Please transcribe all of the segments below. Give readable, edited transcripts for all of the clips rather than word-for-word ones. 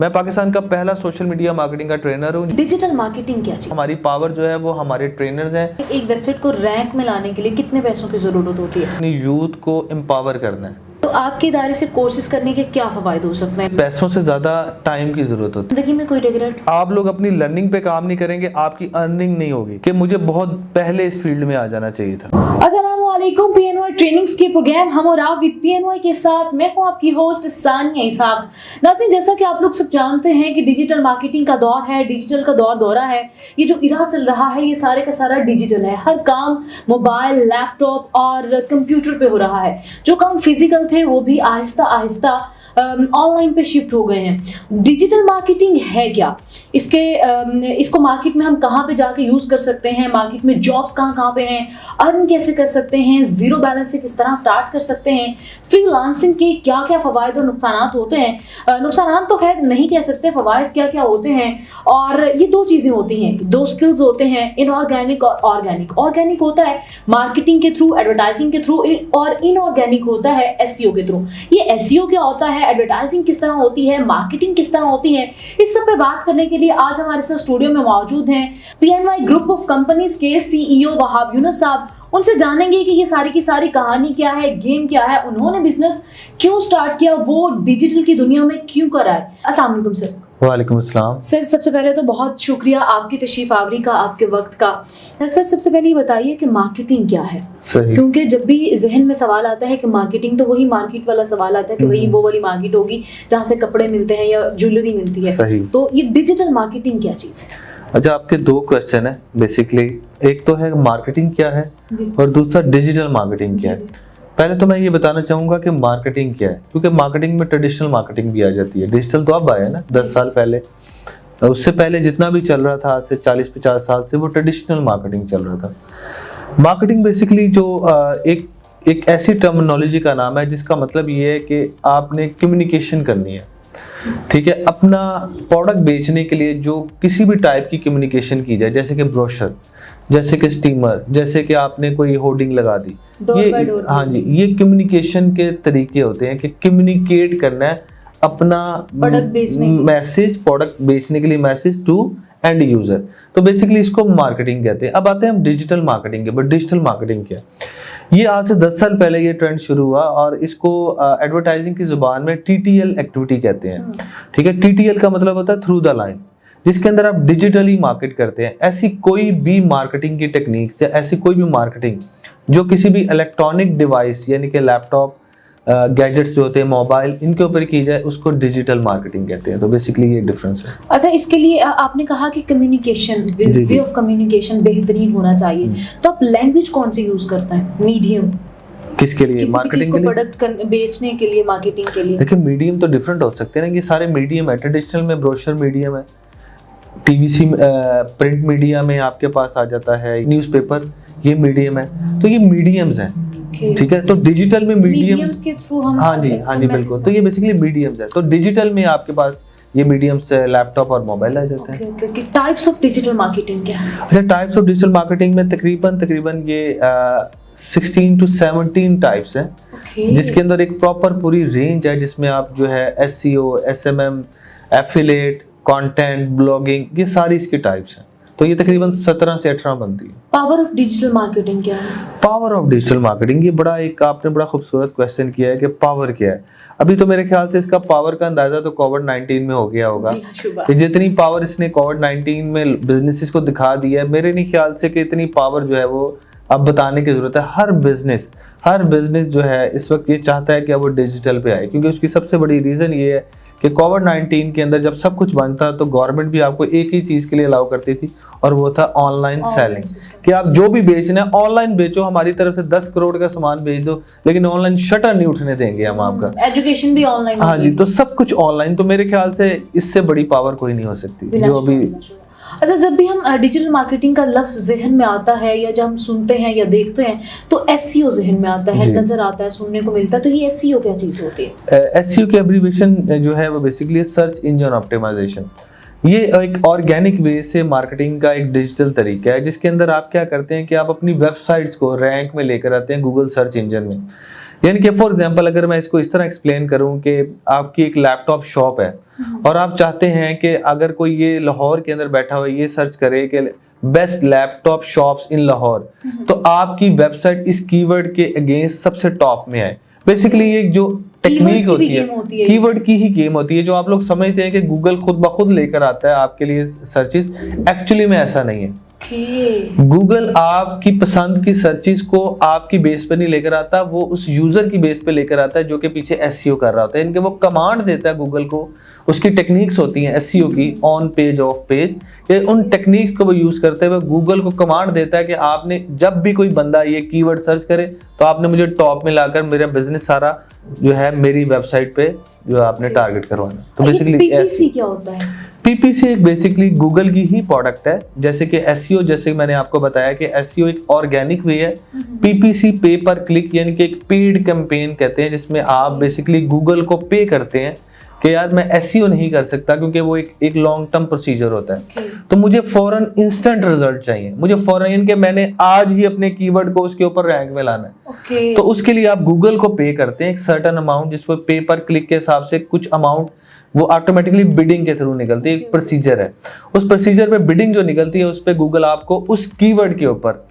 मैं पाकिस्तान का पहला सोशल मीडिया मार्केटिंग का ट्रेनर हूँ। डिजिटल मार्केटिंग क्या चीज़? हमारी पावर जो है वो हमारे ट्रेनर्स हैं। एक वेबसाइट को रैंक में लाने के लिए कितने पैसों की जरूरत होती है? अपनी यूथ को एम्पावर करना है। तो आपके इदारे से कोर्सेज करने के क्या फायदे हो सकते हैं? पैसों से ज्यादा टाइम की जरूरत होती है। जिंदगी में कोई रिग्रेट? आप लोग अपनी लर्निंग पे काम नहीं करेंगे, आपकी अर्निंग नहीं होगी कि मुझे बहुत पहले इस फील्ड में आ जाना चाहिए था। अस्सलामुअलैकुम, पीएनवाई ट्रेनिंग्स के प्रोग्राम हम और आप विद पीएनवाई के साथ मैं हूं आपकी होस्ट सानिया इसाक। नाज़रीन, जैसा कि आप लोग सब जानते हैं कि डिजिटल मार्केटिंग का दौर है, डिजिटल का दौरा है। ये जो इरा चल रहा है ये सारे का सारा डिजिटल है। हर काम मोबाइल, लैपटॉप और कंप्यूटर पे हो रहा है। जो काम फिजिकल थे वो भी आहिस्ता आहिस्ता ऑनलाइन पे शिफ्ट हो गए हैं। डिजिटल मार्केटिंग है क्या? इसको मार्केट में हम कहाँ पे जाके यूज कर सकते हैं? मार्केट में जॉब्स कहाँ पे हैं? अर्न कैसे कर सकते हैं? जीरो बैलेंस से किस तरह स्टार्ट कर सकते हैं? फ्रीलांसिंग के क्या क्या फवायद और नुकसान होते हैं? नुकसान तो खैर नहीं कह सकते, फवायद क्या क्या होते हैं। और ये दो चीजें होती हैं, दो स्किल्स होते हैं, इनऑर्गेनिक और ऑर्गेनिक। ऑर्गेनिक होता है मार्केटिंग के थ्रू, एडवर्टाइजिंग के थ्रू, और इनऑर्गेनिक होता है एसईओ के थ्रू। ये एसईओ क्या होता है, एडवर्टाइजिंग किस तरह होती है, मार्केटिंग किस तरह होती है, इस सब पे बात करने के लिए आज हमारे साथ स्टूडियो में मौजूद हैं पीएनवाई ग्रुप ऑफ कंपनीज के सीईओ वहाब यूनुस साहब। उनसे जानेंगे कि ये सारी की सारी कहानी क्या है, गेम क्या है, उन्होंने बिजनेस क्यों स्टार्ट किया, वो डिजिटल की दुनिया में क्यों करा है। अस्सलाम वालेकुम सर। वालेकुम अस्सलाम। सर, सबसे पहले तो बहुत शुक्रिया आपकी तशरीफ आवरी का, आपके वक्त का। सर, सबसे पहले ये बताइए कि मार्केटिंग क्या है? क्योंकि जब भी जहन में सवाल आता है कि मार्केटिंग, तो वही मार्केट वाला सवाल आता है कि वही वो वाली मार्केट होगी जहाँ से कपड़े मिलते हैं या ज्वेलरी मिलती है। तो ये डिजिटल मार्केटिंग क्या चीज़ है? अच्छा, आपके दो क्वेश्चन है बेसिकली। एक तो है मार्केटिंग क्या है और दूसरा डिजिटल मार्केटिंग क्या है। पहले तो मैं ये बताना चाहूंगा कि मार्केटिंग क्या है, क्योंकि मार्केटिंग में ट्रेडिशनल मार्केटिंग भी आ जाती है। डिजिटल तो अब आया ना 10 साल पहले, उससे पहले जितना भी चल रहा था आज से 40-50 साल से वो ट्रेडिशनल मार्केटिंग चल रहा था। मार्केटिंग बेसिकली जो एक ऐसी टर्मिनोलॉजी का नाम है जिसका मतलब ये है कि आपने कम्युनिकेशन करनी है, ठीक है। अपना प्रोडक्ट बेचने के लिए जो किसी भी टाइप की कम्युनिकेशन की जाए, जैसे कि ब्रोशर, जैसे कि स्टीमर, जैसे कि आपने कोई होर्डिंग लगा दी, ये हाँ जी, ये कम्युनिकेशन के तरीके होते हैं कि कम्युनिकेट करना है अपना मैसेज, प्रोडक्ट बेचने के लिए मैसेज टू एंड यूजर। तो बेसिकली इसको मार्केटिंग कहते हैं। अब आते हैं हम डिजिटल मार्केटिंग के। बट डिजिटल मार्केटिंग क्या है? ये आज से 10 साल पहले ये ट्रेंड शुरू हुआ और इसको एडवर्टाइजिंग की जुबान में टीटीएल एक्टिविटी कहते हैं, ठीक है। टीटीएल का मतलब होता है थ्रू द लाइन, जिसके अंदर आप डिजिटली मार्केट करते हैं। ऐसी कोई भी मार्केटिंग की टेक्निक या ऐसी कोई भी मार्केटिंग जो किसी भी इलेक्ट्रॉनिक डिवाइस यानी कि लैपटॉप, गैजेट्स जो होते हैं, मोबाइल, इनके ऊपर की जाए उसको डिजिटल मार्केटिंग कहते हैं। तो बेसिकली ये डिफरेंस है। अच्छा, इसके लिए आपने कहा कि कम्युनिकेशन, वे ऑफ कम्युनिकेशन बेहतरीन होना चाहिए, तो आप लैंग्वेज कौन सी यूज करते हैं? मीडियम किसके लिए? मार्केटिंग के लिए, प्रोडक्ट बेचने के लिए, मार्केटिंग के लिए। देखिए मीडियम तो डिफरेंट हो सकते हैं ना, ये सारे मीडियम है। ट्रेडिशनल में ब्रोशर मीडियम है, टीवीसी प्रिंट मीडिया में आपके पास आ जाता है, न्यूज़पेपर, ये मीडियम है। तो ये मीडियम्स हैं, ठीक है। तो डिजिटल में मीडियम्स के थ्रू हम हाँ जी बिल्कुल। तो ये बेसिकली मीडियम्स है। तो डिजिटल में आपके पास ये मीडियम्स लैपटॉप और मोबाइल आ जाते हैं। टाइप्स ऑफ डिजिटल मार्केटिंग क्या है? अच्छा, टाइप्स ऑफ डिजिटल मार्केटिंग में तकरीबन ये 16 to 17 टाइप्स हैं, जिसके अंदर एक प्रॉपर पूरी रेंज है जिसमें आप जो है SEO, SMM, affiliate, content, blogging, ये सारी इसकी टाइप्स हैं। तो ये तकरीबन 17 से 18 बनती है। पावर ऑफ डिजिटल मार्केटिंग क्या है? पावर ऑफ डिजिटल मार्केटिंग, ये आपने बड़ा खूबसूरत क्वेश्चन किया है कि पावर क्या है। अभी तो मेरे ख्याल से इसका पावर का अंदाजा तो कोविड-19 में हो गया होगा कि जितनी पावर इसने कोविड-19 में बिजनेसेस को दिखा दी है, मेरे नहीं ख्याल से कि इतनी पावर जो है वो अब बताने की जरूरत है। हर बिजनेस जो है इस वक्त ये चाहता है कि अब वो डिजिटल पे आए, क्योंकि उसकी सबसे बड़ी रीजन ये है कि कोविड-19 के अंदर जब सब कुछ बंद था तो गवर्नमेंट भी आपको एक ही चीज के लिए अलाउ करती थी, और वो था ऑनलाइन सेलिंग, कि आप जो भी बेचना है ऑनलाइन बेचो, हमारी तरफ से 10 करोड़ का सामान बेच दो, लेकिन ऑनलाइन शटर नहीं उठने देंगे हम आपका। एजुकेशन भी ऑनलाइन, हाँ जी, तो सब कुछ ऑनलाइन। तो मेरे ख्याल से इससे बड़ी पावर कोई नहीं हो सकती जो अभी। अच्छा, जब भी हम डिजिटल मार्केटिंग का लफ्ज जहन में आता है या जब हम सुनते हैं या देखते हैं तो एसईओ जहन में आता है, नजर आता है, सुनने को मिलता है। तो ये एसईओ क्या चीज होती है? एसईओ की एब्रिविएशन जो है वो बेसिकली सर्च इंजन ऑप्टिमाइजेशन। ये एक ऑर्गेनिक वे से मार्केटिंग का एक डिजिटल तरीका है, जिसके अंदर आप क्या करते हैं कि आप अपनी वेबसाइट्स को रैंक में लेकर आते हैं गूगल सर्च इंजन में। यानी कि फॉर एग्जांपल अगर मैं इसको इस तरह एक्सप्लेन करूं कि आपकी एक लैपटॉप शॉप है और आप चाहते हैं कि अगर कोई ये लाहौर के अंदर बैठा हुआ ये सर्च करे कि बेस्ट लैपटॉप शॉप्स इन लाहौर, तो आपकी वेबसाइट इस कीवर्ड के अगेंस्ट सबसे टॉप में आए। बेसिकली ये जो टेक्निक होती है, कीवर्ड की ही गेम होती है, जो आप लोग समझते हैं कि गूगल खुद ब खुद लेकर आता है आपके लिए सर्चेस, एक्चुअली में ऐसा नहीं है। गूगल आपकी पसंद की सर्चेस को आपकी बेस पे नहीं लेकर आता, वो उस यूजर की बेस पे लेकर आता है जो कि पीछे एसईओ कर रहा होता है। इनके वो कमांड देता है गूगल को, उसकी टेक्निक्स होती हैं एसईओ की, ऑन पेज ऑफ पेज, ये उन टेक्निक्स को वो यूज करते हुए गूगल को कमांड देता है कि आपने जब भी कोई बंदा ये कीवर्ड सर्च करे तो आपने मुझे टॉप में लाकर मेरा बिजनेस सारा जो है मेरी वेबसाइट पे जो आपने टारगेट करवाना। तो बेसिकली पीपीसी क्या होता है? पीपीसी एक बेसिकली गूगल की ही प्रोडक्ट है, जैसे कि एसईओ, जैसे मैंने आपको बताया कि एसईओ एक ऑर्गेनिक वे है, पीपीसी पे पर क्लिक यानी कि एक पेड कैंपेन कहते हैं, जिसमें आप बेसिकली गूगल को पे करते हैं कि यार मैं एसईओ नहीं कर सकता क्योंकि वो एक लॉन्ग टर्म प्रोसीजर होता है, तो मुझे फौरन इंस्टेंट रिजल्ट चाहिए, मुझे फौरन, यानी कि मैंने आज ही अपने कीवर्ड को उसके ऊपर रैंक में लाना है। तो उसके लिए आप गूगल को पे करते हैं एक सर्टेन अमाउंट, जिसको पे पर क्लिक के हिसाब से कुछ अमाउंट वो ऑटोमेटिकली बिडिंग के थ्रू निकलती है, एक प्रोसीजर है, उस प्रोसीजर पे बिडिंग जो निकलती है उस पे गूगल आपको उस कीवर्ड के ऊपर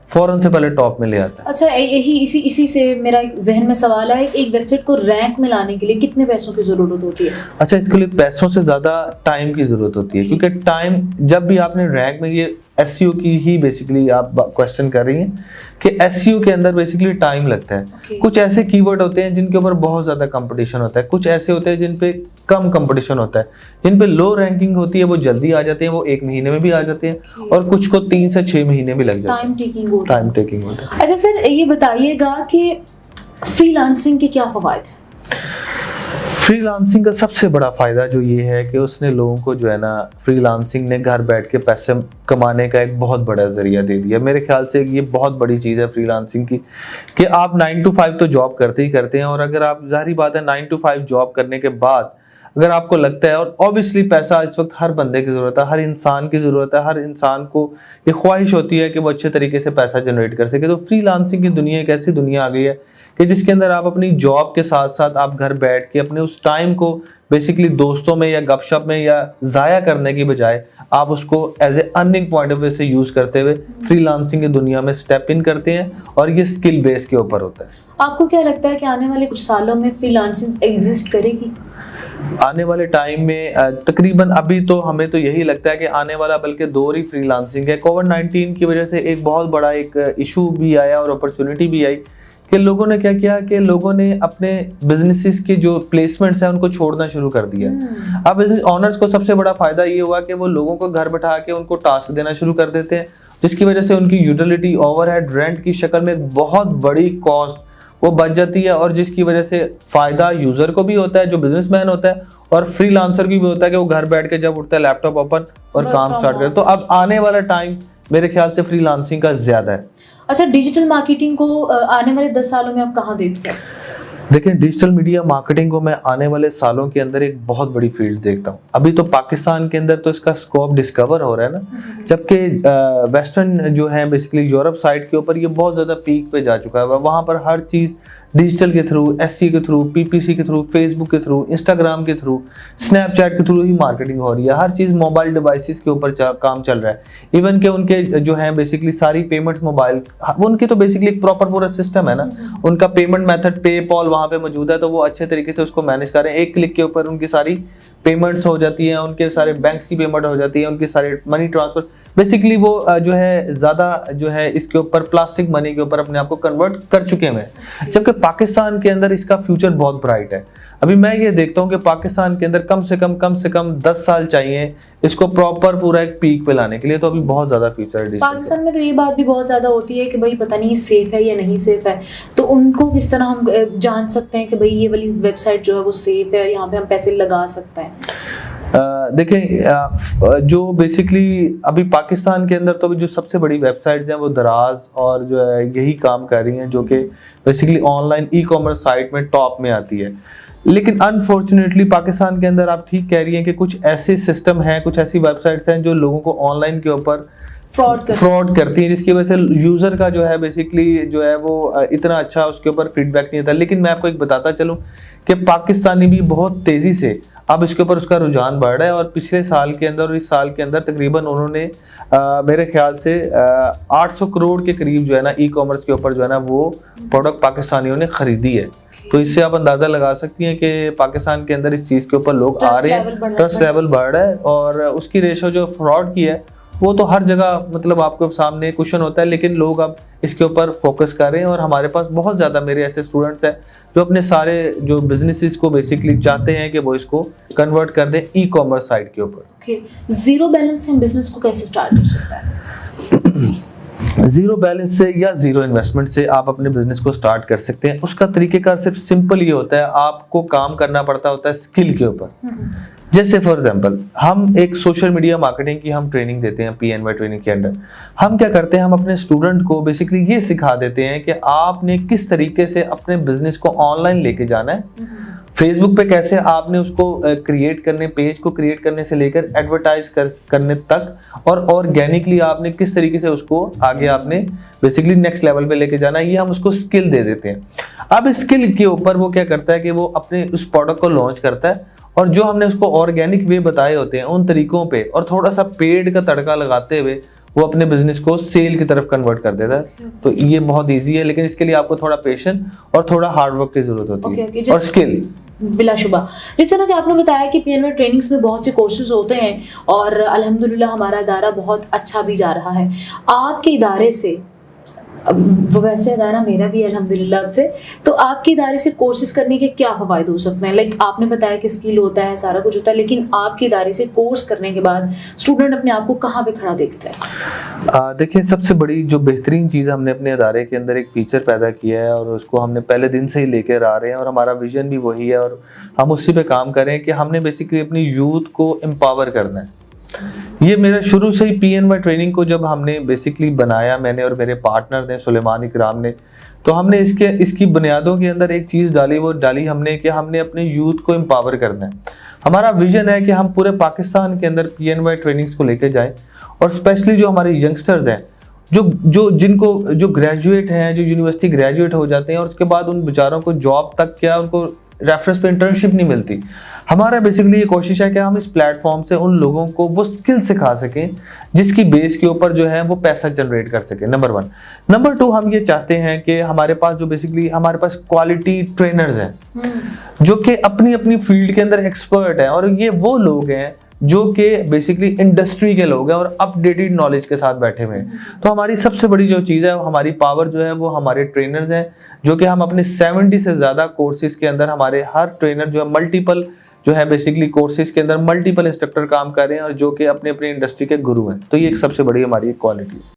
फौरन से पहले टॉप में ले आता है। अच्छा, यही इसी से मेरा एक जहन में सवाल है, एक वेबसाइट को रैंक में लाने के लिए कितने पैसों की जरूरत होती है? अच्छा, इसके लिए पैसों से ज्यादा टाइम की जरूरत होती है, क्योंकि टाइम जब भी आपने रैंक में, ये एसईओ की ही बेसिकली आप क्वेश्चन कर रही हैं कि एसईओ के अंदर बेसिकली टाइम लगता है। कुछ ऐसे कीवर्ड होते हैं जिनके ऊपर बहुत ज्यादा कंपटीशन होता है, कुछ ऐसे होते हैं जिन पे कम कंपटीशन होता है, जिन पे लो रैंकिंग होती है वो जल्दी आ जाते हैं, वो 1 महीने में भी आ जाते हैं, और कुछ को 3 से 6 महीने भी लग जाते हैं। टाइम टेकिंग होता है। अच्छा सर, ये बताइएगा कि फ्रीलांसिंग के क्या फायदे हैं? फ्रीलांसिंग का सबसे बड़ा फायदा जो ये है कि उसने लोगों को जो है ना, फ्रीलांसिंग ने घर बैठ के पैसे कमाने का एक बहुत बड़ा जरिया दे दिया। मेरे ख्याल से ये बहुत बड़ी चीज़ है फ्रीलांसिंग की, कि आप 9 to 5 तो जॉब करते ही करते हैं, और अगर आप, जाहिर बात है 9 to 5 जॉब करने के बाद अगर आपको लगता है, और ऑब्वियसली पैसा इस वक्त हर बंदे की ज़रूरत है, हर इंसान की ज़रूरत है, हर इंसान को ये ख्वाहिश होती है कि वो अच्छे तरीके से पैसा जनरेट कर सके, तो फ्रीलांसिंग की दुनिया एक ऐसी दुनिया आ गई है कि जिसके अंदर आप अपनी जॉब के साथ साथ आप घर बैठ के अपने उस टाइम को बेसिकली दोस्तों में या गपशप में या ज़ाया करने की बजाय आप उसको as a earning point of view से यूज़ करते हुए फ्रीलांसिंग की दुनिया में स्टेप इन करते हैं, और ये स्किल बेस के ऊपर होता है। आपको क्या लगता है कि आने वाले कुछ सालों में फ्रीलांसिंग एग्जिस्ट करेगी? आने वाले टाइम में तकरीबन अभी तो हमें तो यही लगता है कि आने वाला बल्कि दौर ही फ्रीलांसिंग है। कोविड-19 की वजह से एक बहुत बड़ा एक इशू भी आया और अपॉर्चुनिटी भी आई कि लोगों ने क्या किया कि लोगों ने अपने बिजनेसेस के जो प्लेसमेंट्स हैं उनको छोड़ना शुरू कर दिया। अब बिजनेस ऑनर्स को सबसे बड़ा फायदा ये हुआ कि वो लोगों को घर बैठा के उनको टास्क देना शुरू कर देते हैं, जिसकी वजह से उनकी यूटिलिटी, ओवरहेड, रेंट की शक्ल में एक बहुत बड़ी कॉस्ट वो बच जाती है, और जिसकी वजह से फायदा यूजर को भी होता है जो बिजनेसमैन होता है, और फ्रीलांसर की भी होता है कि वो घर बैठ के जब उठता है लैपटॉप ओपन और काम स्टार्ट करे। तो अब आने वाला टाइम मेरे ख्याल से फ्रीलांसिंग का ज्यादा है। अच्छा, डिजिटल मार्केटिंग को आने वाले 10 सालों में आप कहाँ देखते हैं? देखिए, डिजिटल मीडिया मार्केटिंग को मैं आने वाले सालों के अंदर एक बहुत बड़ी फील्ड देखता हूँ। अभी तो पाकिस्तान के अंदर तो इसका स्कोप डिस्कवर हो रहा है ना, जबकि वेस्टर्न जो है बेसिकली यूरोप साइड के ऊपर ये बहुत ज़्यादा पीक पे जा चुका है। वहाँ पर हर चीज़ डिजिटल के थ्रू, एससी के थ्रू, पीपीसी के थ्रू, फेसबुक के थ्रू, इंस्टाग्राम के थ्रू, स्नैपचैट के थ्रू ही मार्केटिंग हो रही है। हर चीज़ मोबाइल डिवाइसेस के ऊपर काम चल रहा है। इवन के उनके जो है बेसिकली सारी पेमेंट्स मोबाइल, उनकी तो बेसिकली एक प्रॉपर पूरा सिस्टम है ना, उनका पेमेंट मेथड पेपॉल वहाँ पे मौजूद है, तो वो अच्छे तरीके से उसको मैनेज कर रहे हैं। एक क्लिक के ऊपर उनकी सारी पेमेंट्स हो जाती हैं, उनके सारे बैंक्स की पेमेंट हो जाती है, उनके सारे मनी ट्रांसफर, बेसिकली वो जो है ज़्यादा जो है इसके ऊपर प्लास्टिक मनी के ऊपर अपने आप को कन्वर्ट कर चुके हैं। जबकि पाकिस्तान के अंदर इसका फ्यूचर बहुत ब्राइट है। अभी मैं ये देखता हूँ कि पाकिस्तान के अंदर कम से कम 10 साल चाहिए इसको प्रॉपर पूरा एक पीक पे लाने के लिए, तो अभी बहुत ज़्यादा फ्यूचर है। पाकिस्तान में तो ये बात भी बहुत ज़्यादा होती है कि भाई पता नहीं सेफ है या नहीं सेफ है, तो उनको किस तरह हम जान सकते हैं कि भाई ये वाली वेबसाइट जो है वो सेफ है, यहाँ पे हम पैसे लगा सकते हैं? देखें, जो बेसिकली अभी पाकिस्तान के अंदर तो जो सबसे बड़ी वेबसाइट्स हैं वो दराज और जो है यही काम कर रही हैं, जो कि basically online e commerce site में टॉप में आती है। लेकिन अनफॉर्चुनेटली पाकिस्तान के अंदर आप ठीक कह रही हैं कि कुछ ऐसे सिस्टम हैं, कुछ ऐसी वेबसाइट्स हैं जो लोगों को ऑनलाइन के ऊपर फ्रॉड करती हैं, जिसकी वजह से यूजर का जो है बेसिकली जो है वो इतना अच्छा उसके ऊपर फीडबैक नहीं आता। लेकिन मैं आपको एक बताता चलूं कि पाकिस्तानी भी बहुत तेजी से अब इसके ऊपर उसका रुझान बढ़ रहा है, और पिछले साल के अंदर और इस साल के अंदर तकरीबन उन्होंने मेरे ख्याल से 800 करोड़ के करीब जो है ना ई कॉमर्स के ऊपर जो है ना वो प्रोडक्ट पाकिस्तानियों ने खरीदी है। तो इससे आप अंदाजा लगा सकती हैं कि पाकिस्तान के अंदर इस चीज़ के ऊपर लोग आ रहे हैं, ट्रस्ट लेवल बढ़ रहा है, और उसकी रेशो जो फ्रॉड की है वो तो हर जगह मतलब आपको सामने क्वेश्चन होता है, लेकिन लोग अब इसके ऊपर फोकस कर रहे हैं। और हमारे पास बहुत ज़्यादा मेरे ऐसे स्टूडेंट्स हैं जो अपने सारे जो बिजनेसेस को बेसिकली चाहते हैं कि वो इसको कन्वर्ट कर दें ई कॉमर्स साइट के ऊपर। जीरो बैलेंस से बिजनेस को कैसे स्टार्ट कर सकता है? जीरो बैलेंस से या जीरो इन्वेस्टमेंट से आप अपने बिजनेस को स्टार्ट कर सकते हैं। उसका तरीकेकार सिर्फ सिंपल ये होता है, आपको काम करना पड़ता होता है स्किल के ऊपर। जैसे फॉर एग्जांपल हम एक सोशल मीडिया मार्केटिंग की हम ट्रेनिंग देते हैं PNY ट्रेनिंग के अंदर। हम क्या करते हैं, हम अपने स्टूडेंट को बेसिकली ये सिखा देते हैं कि आपने किस तरीके से अपने बिजनेस को ऑनलाइन लेके जाना है, फेसबुक पे कैसे आपने उसको क्रिएट करने, पेज को क्रिएट करने से लेकर एडवर्टाइज करने तक, और ऑर्गेनिकली आपने किस तरीके से उसको आगे आपने बेसिकली नेक्स्ट लेवल पे लेके जाना है, ये हम उसको स्किल दे देते हैं। अब स्किल के ऊपर वो क्या करता है कि वो अपने उस प्रोडक्ट को लॉन्च करता है, और जो हमने उसको ऑर्गेनिक वे बताए होते हैं उन तरीकों पे और थोड़ा सा पेड का तड़का लगाते हुए वो अपने बिजनेस को सेल की तरफ कन्वर्ट कर देता है। तो ये बहुत इजी है, लेकिन इसके लिए आपको थोड़ा पेशेंस और थोड़ा हार्ड वर्क की जरूरत होती है और स्किल। बिलाशुबा, जिस तरह कि आपने बताया कि PNY ट्रेनिंग्स में बहुत से कोर्सेज होते हैं और अल्हम्दुलिल्लाह हमारा इदारा बहुत अच्छा भी जा रहा है। आपके इदारे से, वो वैसे इदारा मेरा भी अल्हम्दुलिल्लाह से, तो आपके इदारे से कोर्सेज करने के क्या फ़वायद हो सकते हैं? लाइक आपने बताया कि स्किल होता है, सारा कुछ होता है, लेकिन आपके इदारे से कोर्स करने के बाद स्टूडेंट अपने आप को कहाँ पे खड़ा देखता है? देखिए, सबसे बड़ी जो बेहतरीन चीज़ हमने अपने इदारे के अंदर एक फीचर पैदा किया है, और उसको हमने पहले दिन से ही लेकर आ रहे हैं, और हमारा विजन भी वही है, और हम उसी पे काम करें कि हमने बेसिकली अपनी यूथ को एम्पावर करना है। ये मेरा शुरू से ही PNY ट्रेनिंग को जब हमने बेसिकली बनाया, मैंने और मेरे पार्टनर ने सुलेमान इकराम ने, तो हमने इसकी बुनियादों के अंदर एक चीज़ डाली, वो डाली हमने कि हमने अपने यूथ को एम्पावर करना है। हमारा विजन है कि हम पूरे पाकिस्तान के अंदर PNY ट्रेनिंग्स को लेके जाएं, और स्पेशली जो हमारे यंगस्टर्स हैं जो ग्रेजुएट हैं, जो यूनिवर्सिटी ग्रेजुएट हो जाते हैं, और उसके बाद उन बेचारों को जॉब तक क्या उनको रेफरेंस पे इंटर्नशिप नहीं मिलती। हमारा बेसिकली ये कोशिश है कि हम इस प्लेटफॉर्म से उन लोगों को वो स्किल सिखा सकें जिसकी बेस के ऊपर जो है वो पैसा जनरेट कर सके, नंबर 1। नंबर 2, हम ये चाहते हैं कि हमारे पास जो बेसिकली हमारे पास क्वालिटी ट्रेनर्स हैं जो कि अपनी अपनी फील्ड के अंदर एक्सपर्ट हैं, और ये वो लोग हैं जो कि बेसिकली इंडस्ट्री के लोग हैं और अपडेटेड नॉलेज के साथ बैठे हुए हैं। तो हमारी सबसे बड़ी जो चीज़ है, हमारी पावर जो है वो हमारे ट्रेनर्स हैं, जो कि हम अपने 70 से ज़्यादा कोर्सेज के अंदर हमारे हर ट्रेनर जो है मल्टीपल जो है बेसिकली कोर्सेज के अंदर मल्टीपल इंस्ट्रक्टर काम कर रहे हैं, और जो कि अपने अपनी इंडस्ट्री के गुरु हैं। तो ये एक सबसे बड़ी हमारी क्वालिटी है।